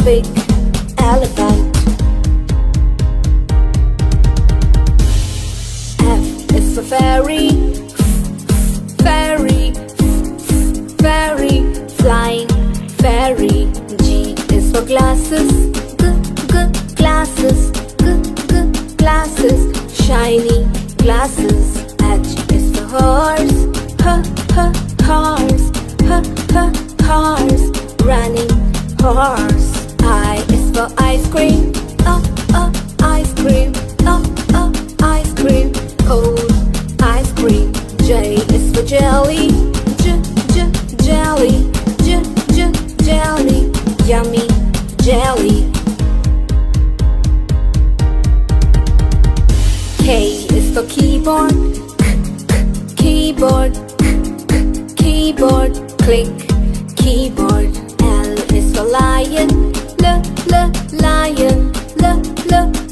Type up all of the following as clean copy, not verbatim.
big elephant. F is for fairy, fairy, fairy, flying fairy. G is for glasses, glasses, glasses, shiny glasses. H is for horse, horse, horse, running horse. I is for ice cream, ice cream, ice cream, cold ice cream. J is for jelly, jelly, jelly, yummy jelly. K is for keyboard, keyboard, keyboard, click keyboard. L is for lion, lion,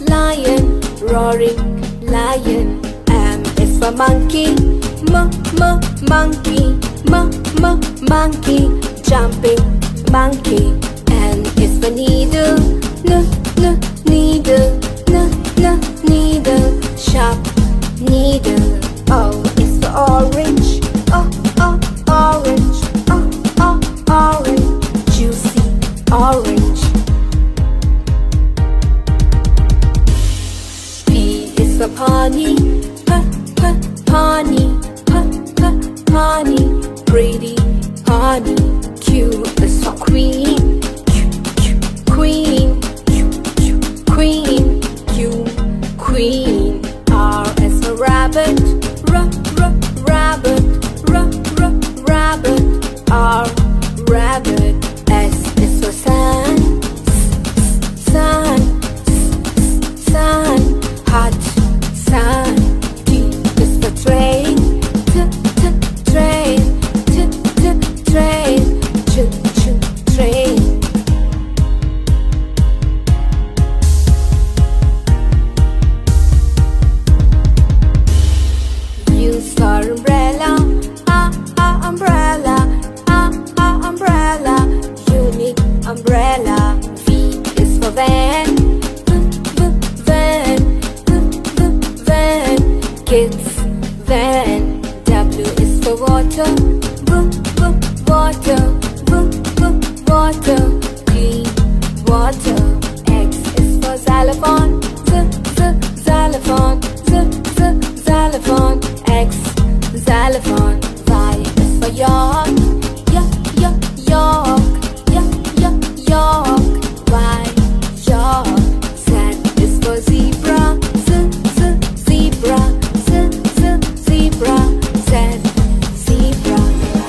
lion, roaring lion. M is for monkey, monkey, monkey, jumping monkey. N is for needle, needle, needle, sharp needle. O is for orange, orange, orange, juicy orange. P is for pony,